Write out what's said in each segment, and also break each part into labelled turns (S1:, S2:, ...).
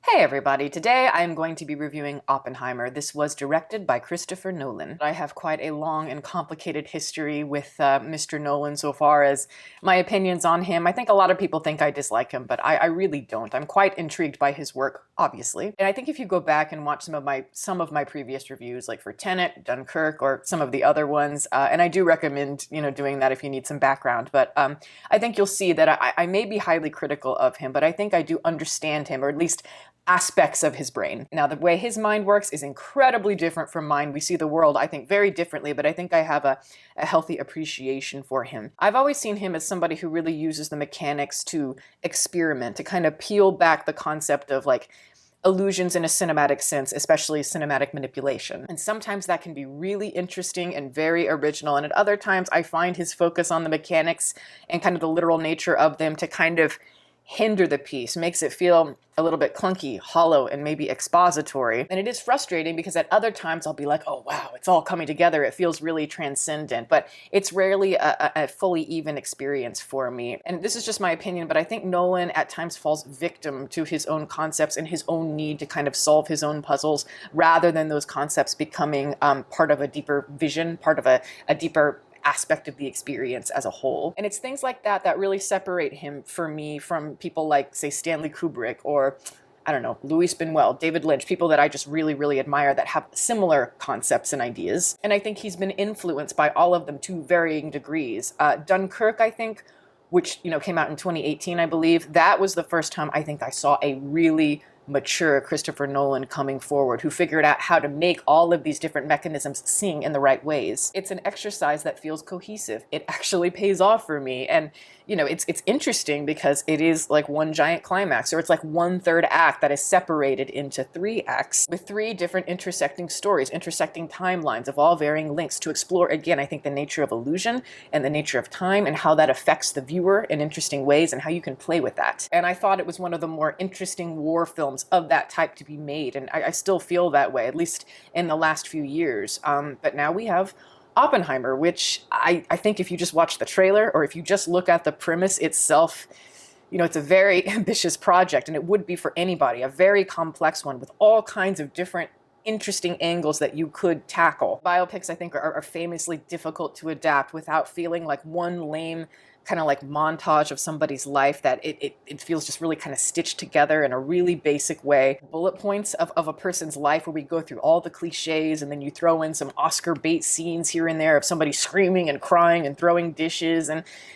S1: Hey everybody, today I am going to be reviewing Oppenheimer. This was directed by Christopher Nolan. I have quite a long and complicated history with Mr. Nolan so far as my opinions on him. I think a lot of people think I dislike him, but I really don't. I'm quite intrigued by his work, obviously. And I think if you go back and watch some of my previous reviews, like for Tenet, Dunkirk, or some of the other ones, and I do recommend, doing that if you need some background, but I think you'll see that I may be highly critical of him, but I think I do understand him, or at least aspects of his brain. Now, the way his mind works is incredibly different from mine. We see the world, I think, very differently, but I think I have a healthy appreciation for him. I've always seen him as somebody who really uses the mechanics to experiment, to kind of peel back the concept of like illusions in a cinematic sense, especially cinematic manipulation. And sometimes that can be really interesting and very original, and at other times I find his focus on the mechanics and kind of the literal nature of them to kind of hinder the piece, makes it feel a little bit clunky, hollow, and maybe expository. And it is frustrating because at other times I'll be like, oh wow, it's all coming together. It feels really transcendent, but it's rarely a fully even experience for me. And this is just my opinion, but I think Nolan at times falls victim to his own concepts and his own need to kind of solve his own puzzles rather than those concepts becoming part of a deeper vision, part of a deeper aspect of the experience as a whole. And it's things like that that really separate him for me from people like, say, Stanley Kubrick or, I don't know, Louis Buñuel, David Lynch, people that I just really, really admire that have similar concepts and ideas. And I think he's been influenced by all of them to varying degrees. Dunkirk, I think, which, came out in 2018, I believe, that was the first time I think I saw a really mature Christopher Nolan coming forward, who figured out how to make all of these different mechanisms sing in the right ways. It's an exercise that feels cohesive. It actually pays off for me. And, it's interesting because it is like one giant climax, or it's like one third act that is separated into three acts with three different intersecting stories, intersecting timelines of all varying lengths to explore, again, I think the nature of illusion and the nature of time and how that affects the viewer in interesting ways and how you can play with that. And I thought it was one of the more interesting war films of that type to be made, and I still feel that way, at least in the last few years. But now we have Oppenheimer, which I think if you just watch the trailer or if you just look at the premise itself, it's a very ambitious project, and it would be for anybody, a very complex one with all kinds of different interesting angles that you could tackle. Biopics, I think, are famously difficult to adapt without feeling like one lame kind of like montage of somebody's life that it feels just really kind of stitched together in a really basic way. Bullet points of a person's life where we go through all the cliches and then you throw in some Oscar bait scenes here and there of somebody screaming and crying and throwing dishes.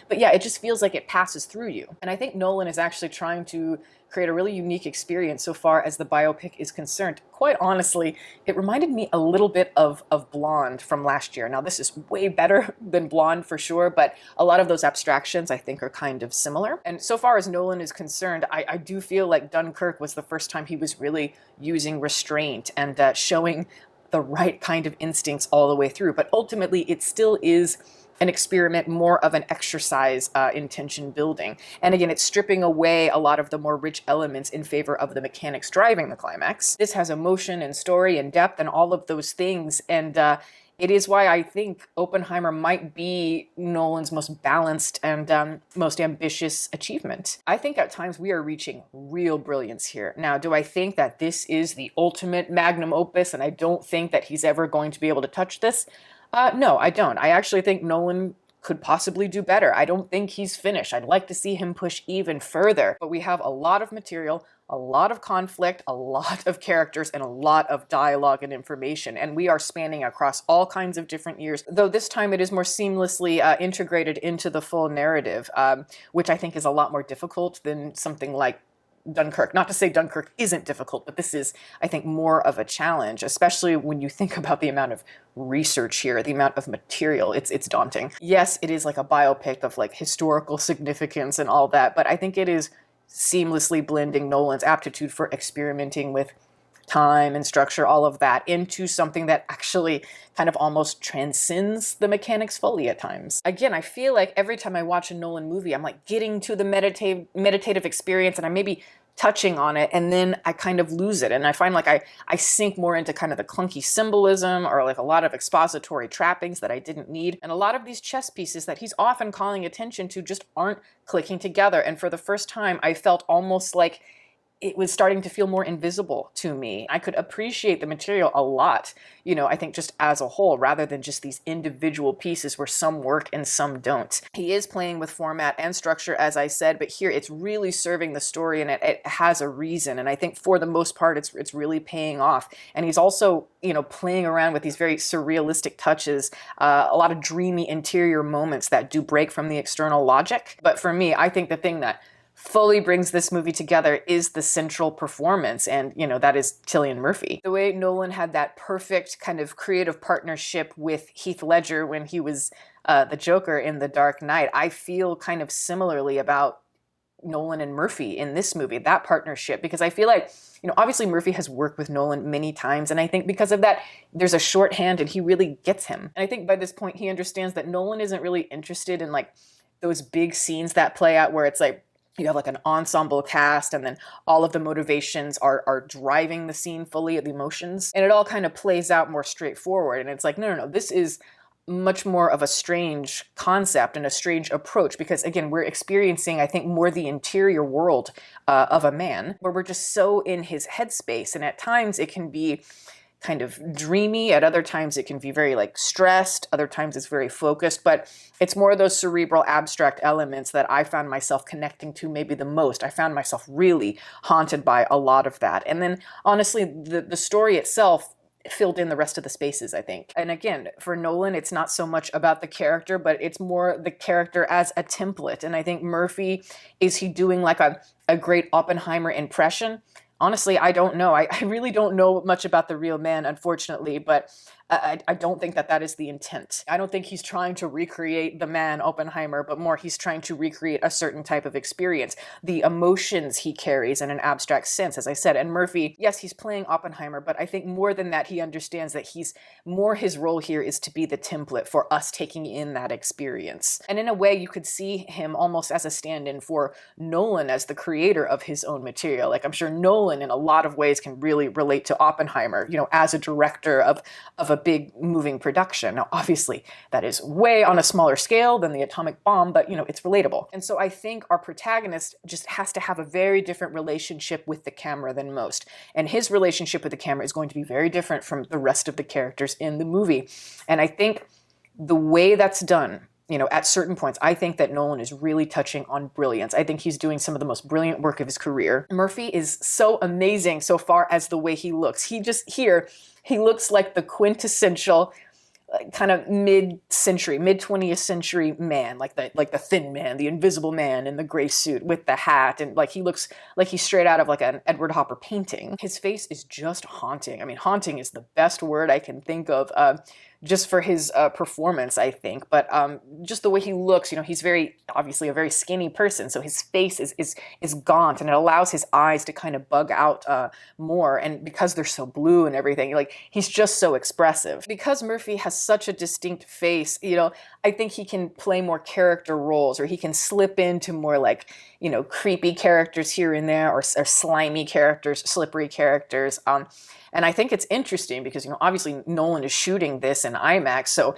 S1: But yeah, it just feels like it passes through you. And I think Nolan is actually trying to create a really unique experience so far as the biopic is concerned. Quite honestly, it reminded me a little bit of Blonde from last year. Now, this is way better than Blonde for sure, but a lot of those abstractions I think are kind of similar. And so far as Nolan is concerned, I do feel like Dunkirk was the first time he was really using restraint and showing the right kind of instincts all the way through. But ultimately, it still is an experiment, more of an exercise in tension building. And again, it's stripping away a lot of the more rich elements in favor of the mechanics driving the climax. This has emotion and story and depth and all of those things. And it is why I think Oppenheimer might be Nolan's most balanced and most ambitious achievement. I think at times we are reaching real brilliance here. Now, do I think that this is the ultimate magnum opus and I don't think that he's ever going to be able to touch this? No, I don't. I actually think Nolan could possibly do better. I don't think he's finished. I'd like to see him push even further. But we have a lot of material, a lot of conflict, a lot of characters, and a lot of dialogue and information. And we are spanning across all kinds of different years, though this time it is more seamlessly integrated into the full narrative, which I think is a lot more difficult than something like Dunkirk. Not to say Dunkirk isn't difficult, but this is, I think, more of a challenge, especially when you think about the amount of research here, the amount of material. It's daunting. Yes, it is like a biopic of like historical significance and all that, but I think it is seamlessly blending Nolan's aptitude for experimenting with time and structure, all of that, into something that actually kind of almost transcends the mechanics fully at times. Again, I feel like every time I watch a Nolan movie, I'm like getting to the meditative experience and I maybe touching on it, and then I kind of lose it. And I find like I sink more into kind of the clunky symbolism or like a lot of expository trappings that I didn't need. And a lot of these chess pieces that he's often calling attention to just aren't clicking together. And for the first time, I felt almost like it was starting to feel more invisible to me. I could appreciate the material a lot, I think just as a whole, rather than just these individual pieces where some work and some don't. He is playing with format and structure, as I said, but here it's really serving the story, and it has a reason. And I think for the most part, it's really paying off. And he's also, playing around with these very surrealistic touches, a lot of dreamy interior moments that do break from the external logic. But for me, I think the thing that fully brings this movie together is the central performance, and that is Cillian Murphy. The way Nolan had that perfect kind of creative partnership with Heath Ledger when he was the Joker in The Dark Knight, I feel kind of similarly about Nolan and Murphy in this movie, that partnership, because I feel like, obviously Murphy has worked with Nolan many times, and I think because of that, there's a shorthand and he really gets him. And I think by this point he understands that Nolan isn't really interested in like those big scenes that play out where it's like, you have like an ensemble cast and then all of the motivations are driving the scene fully, the emotions, and it all kind of plays out more straightforward. And it's like, no, this is much more of a strange concept and a strange approach, because again, we're experiencing, I think, more the interior world of a man, where we're just so in his headspace. And at times it can be kind of dreamy, at other times it can be very like stressed, other times it's very focused, but it's more of those cerebral abstract elements that I found myself connecting to maybe the most. I found myself really haunted by a lot of that. And then honestly, the story itself filled in the rest of the spaces, I think. And again, for Nolan, it's not so much about the character, but it's more the character as a template. And I think Murphy, is he doing like a great Oppenheimer impression? Honestly, I don't know. I really don't know much about the real man, unfortunately, but I don't think that is the intent. I don't think he's trying to recreate the man Oppenheimer, but more he's trying to recreate a certain type of experience, the emotions he carries in an abstract sense, as I said. And Murphy, yes, he's playing Oppenheimer, but I think more than that, he understands that his role here is to be the template for us taking in that experience. And in a way, you could see him almost as a stand-in for Nolan as the creator of his own material. Like, I'm sure Nolan in a lot of ways can really relate to Oppenheimer, as a director of a big moving production. Now, obviously, that is way on a smaller scale than the atomic bomb, but it's relatable. And so I think our protagonist just has to have a very different relationship with the camera than most. And his relationship with the camera is going to be very different from the rest of the characters in the movie. And I think the way that's done, at certain points, I think that Nolan is really touching on brilliance. I think he's doing some of the most brilliant work of his career. Murphy is so amazing so far as the way he looks. He looks like the quintessential kind of mid-century, mid-20th century man, like the thin man, the invisible man in the gray suit with the hat, and like he looks like he's straight out of like an Edward Hopper painting. His face is just haunting. I mean, haunting is the best word I can think of, just for his performance, I think. But just the way he looks, he's obviously a very skinny person, so his face is gaunt, and it allows his eyes to kind of bug out more. And because they're so blue and everything, like he's just so expressive. Because Murphy has such a distinct face, I think he can play more character roles, or he can slip into more like, creepy characters here and there, or slimy characters, slippery characters. And I think it's interesting because, obviously Nolan is shooting this in IMAX, so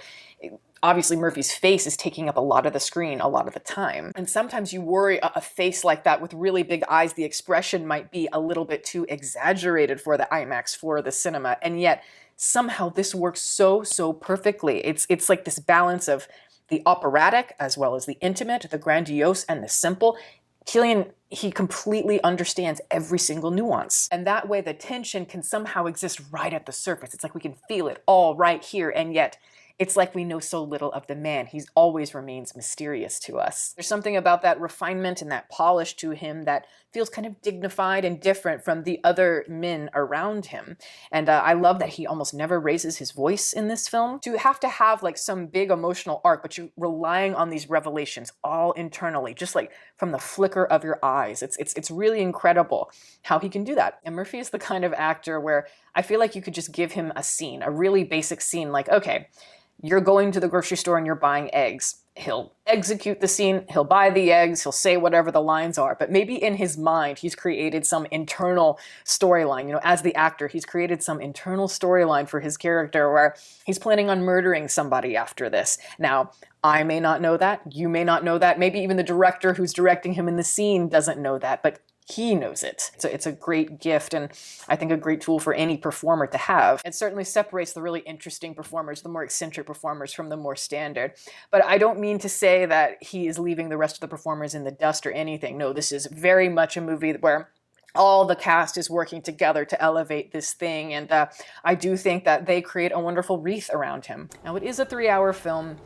S1: obviously Murphy's face is taking up a lot of the screen a lot of the time. And sometimes you worry a face like that with really big eyes, the expression might be a little bit too exaggerated for the IMAX, for the cinema. And yet somehow this works so perfectly. It's like this balance of the operatic as well as the intimate, the grandiose and the simple. Cillian, he completely understands every single nuance. And that way the tension can somehow exist right at the surface. It's like we can feel it all right here, and yet it's like we know so little of the man. He always remains mysterious to us. There's something about that refinement and that polish to him that feels kind of dignified and different from the other men around him. And I love that he almost never raises his voice in this film. To have like some big emotional arc, but you're relying on these revelations all internally, just like from the flicker of your eyes. It's really incredible how he can do that. And Murphy is the kind of actor where I feel like you could just give him a scene, a really basic scene, like, okay, you're going to the grocery store and you're buying eggs. He'll execute the scene, he'll buy the eggs, he'll say whatever the lines are, but maybe in his mind, he's created some internal storyline. As the actor, he's created some internal storyline for his character where he's planning on murdering somebody after this. Now, I may not know that, you may not know that, maybe even the director who's directing him in the scene doesn't know that, but he knows it. So it's a great gift, and I think a great tool for any performer to have. It certainly separates the really interesting performers, the more eccentric performers, from the more standard. But I don't mean to say that he is leaving the rest of the performers in the dust or anything. No, this is very much a movie where all the cast is working together to elevate this thing, and I do think that they create a wonderful wreath around him. Now, it is a 3-hour film,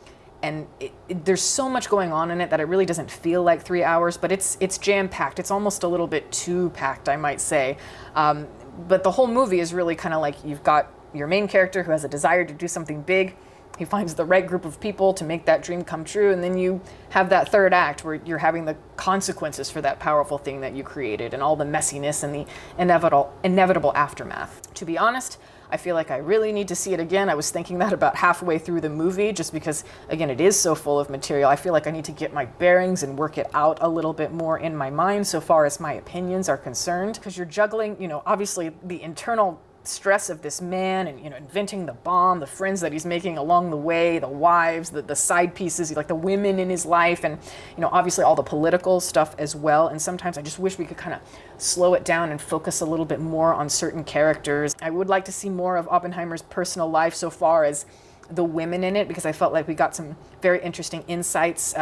S1: and there's so much going on in it that it really doesn't feel like 3 hours, but it's jam-packed. It's almost a little bit too packed, I might say. But the whole movie is really kind of like, you've got your main character who has a desire to do something big. He finds the right group of people to make that dream come true, and then you have that third act where you're having the consequences for that powerful thing that you created, and all the messiness and the inevitable aftermath. To be honest, I feel like I really need to see it again. I was thinking that about halfway through the movie, just because, again, it is so full of material. I feel like I need to get my bearings and work it out a little bit more in my mind so far as my opinions are concerned. Because you're juggling, obviously the internal stress of this man, and inventing the bomb, the friends that he's making along the way, the wives, the side pieces, like the women in his life, and obviously all the political stuff as well. And sometimes I just wish we could kind of slow it down and focus a little bit more on certain characters. I would like to see more of Oppenheimer's personal life so far as the women in it, because I felt like we got some very interesting insights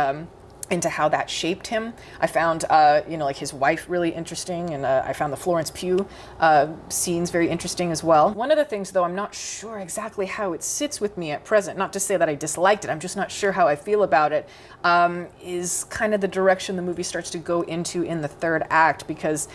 S1: into how that shaped him. I found, like his wife really interesting, and I found the Florence Pugh scenes very interesting as well. One of the things, though, I'm not sure exactly how it sits with me at present, not to say that I disliked it, I'm just not sure how I feel about it, is kind of the direction the movie starts to go into in the third act, because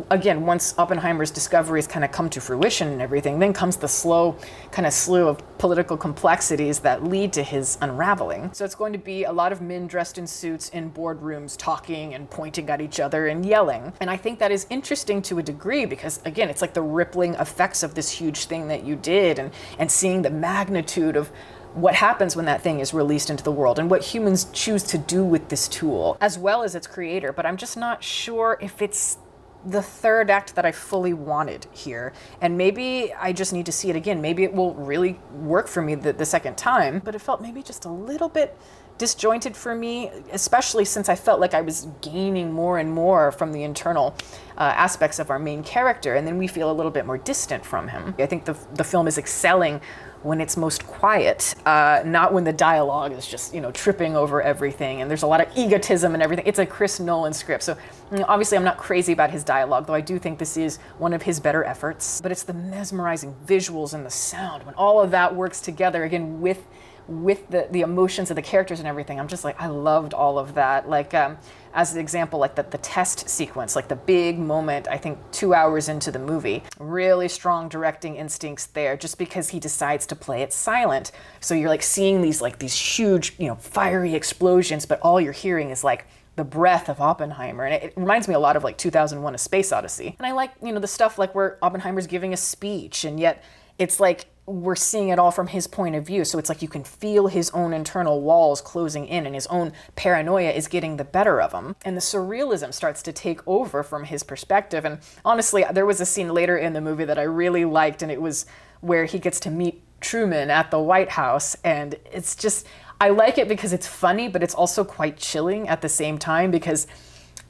S1: again, once Oppenheimer's discoveries kind of come to fruition and everything, then comes the slow kind of slew of political complexities that lead to his unraveling. So it's going to be a lot of men dressed in suits in boardrooms talking and pointing at each other and yelling. And I think that is interesting to a degree because, again, it's like the rippling effects of this huge thing that you did, and seeing the magnitude of what happens when that thing is released into the world and what humans choose to do with this tool, as well as its creator. But I'm just not sure if it's the third act that I fully wanted here. And maybe I just need to see it again. Maybe it will really work for me the second time, but it felt maybe just a little bit disjointed for me, especially since I felt like I was gaining more and more from the internal aspects of our main character, and then we feel a little bit more distant from him. I think the film is excelling when it's most quiet, not when the dialogue is just, tripping over everything and there's a lot of egotism and everything. It's a Chris Nolan script, so obviously I'm not crazy about his dialogue, though I do think this is one of his better efforts. But it's the mesmerizing visuals and the sound, when all of that works together, again, with the emotions of the characters and everything. I'm just like, I loved all of that. Like, as an example, like the test sequence, like the big moment, I think 2 hours into the movie, really strong directing instincts there, just because he decides to play it silent. So you're like seeing these huge, fiery explosions, but all you're hearing is like the breath of Oppenheimer. And it reminds me a lot of like 2001: A Space Odyssey. And I like, the stuff like where Oppenheimer's giving a speech, and yet it's like we're seeing it all from his point of view. So it's like you can feel his own internal walls closing in, and his own paranoia is getting the better of him. And the surrealism starts to take over from his perspective. And honestly, there was a scene later in the movie that I really liked, and it was where he gets to meet Truman at the White House. And it's just, I like it because it's funny, but it's also quite chilling at the same time, because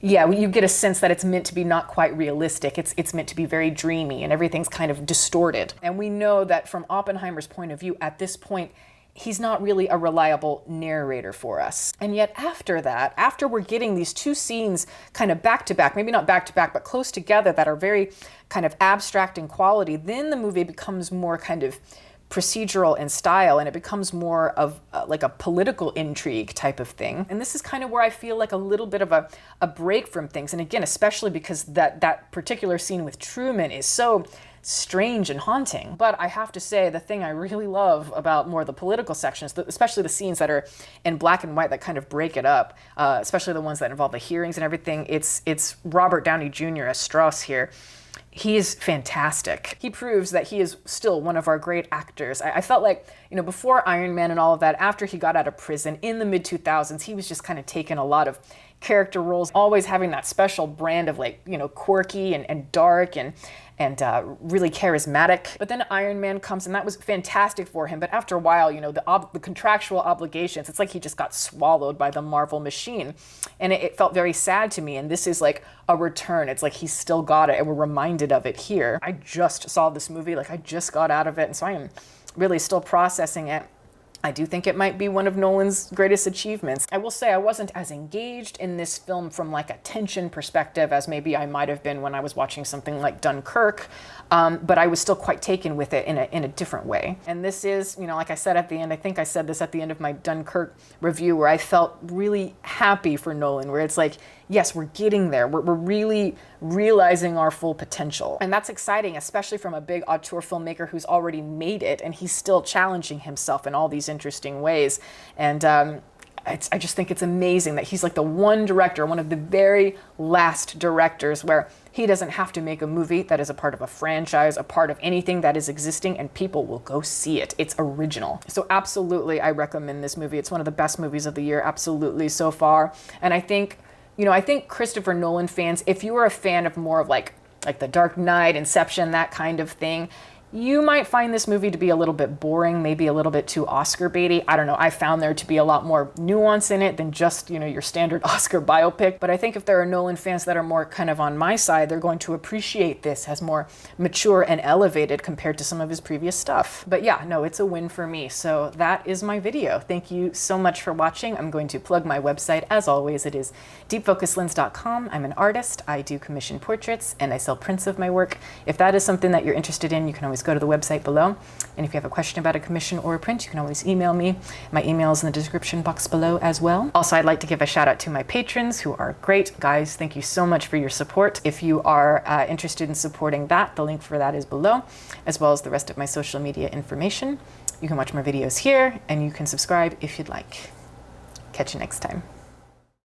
S1: yeah, you get a sense that it's meant to be not quite realistic. It's meant to be very dreamy, and everything's kind of distorted. And we know that from Oppenheimer's point of view, at this point, he's not really a reliable narrator for us. And yet after that, after we're getting these two scenes kind of back to back, maybe not back to back, but close together, that are very kind of abstract in quality, then the movie becomes more kind of procedural in style, and it becomes more of like a political intrigue type of thing. And this is kind of where I feel like a little bit of a break from things. And again, especially because that particular scene with Truman is so strange and haunting. But I have to say, the thing I really love about more of the political sections, especially the scenes that are in black and white that kind of break it up, especially the ones that involve the hearings and everything, it's Robert Downey Jr. as Strauss here. He is fantastic. He proves that he is still one of our great actors. I felt like, before Iron Man and all of that, after he got out of prison in the mid-2000s, he was just kind of taking a lot of character roles, always having that special brand of like, you know, quirky and dark and really charismatic. But then Iron Man comes, and that was fantastic for him. But after a while, you know, the contractual obligations, it's like he just got swallowed by the Marvel machine. And it felt very sad to me. And this is like a return. It's like he's still got it, and we're reminded of it here. I just saw this movie, like I just got out of it, and so I am really still processing it. I do think it might be one of Nolan's greatest achievements. I will say I wasn't as engaged in this film from like a tension perspective as maybe I might have been when I was watching something like Dunkirk, but I was still quite taken with it in a different way. And this is, you know, like I said at the end, I think I said this at the end of my Dunkirk review, where I felt really happy for Nolan, where it's like, yes, we're getting there. We're really realizing our full potential. And that's exciting, especially from a big auteur filmmaker who's already made it, and he's still challenging himself in all these interesting ways. And I just think it's amazing that he's like the one director, one of the very last directors where he doesn't have to make a movie that is a part of a franchise, a part of anything that is existing, and people will go see it. It's original. So absolutely, I recommend this movie. It's one of the best movies of the year, absolutely, so far. And I think, you know, I think Christopher Nolan fans, if you are a fan of more of like The Dark Knight, Inception, that kind of thing, you might find this movie to be a little bit boring, maybe a little bit too Oscar baity. I don't know. I found there to be a lot more nuance in it than just, you know, your standard Oscar biopic. But I think if there are Nolan fans that are more kind of on my side, they're going to appreciate this as more mature and elevated compared to some of his previous stuff. But yeah, no, it's a win for me. So that is my video. Thank you so much for watching. I'm going to plug my website. As always, it is deepfocuslens.com. I'm an artist. I do commission portraits and I sell prints of my work. If that is something that you're interested in, you can always go to the website below. And if you have a question about a commission or a print, you can always email me. My email is in the description box below as well. Also, I'd like to give a shout out to my patrons who are great. Guys, thank you so much for your support. If you are interested in supporting that, the link for that is below, as well as the rest of my social media information. You can watch more videos here, and you can subscribe if you'd like. Catch you next time.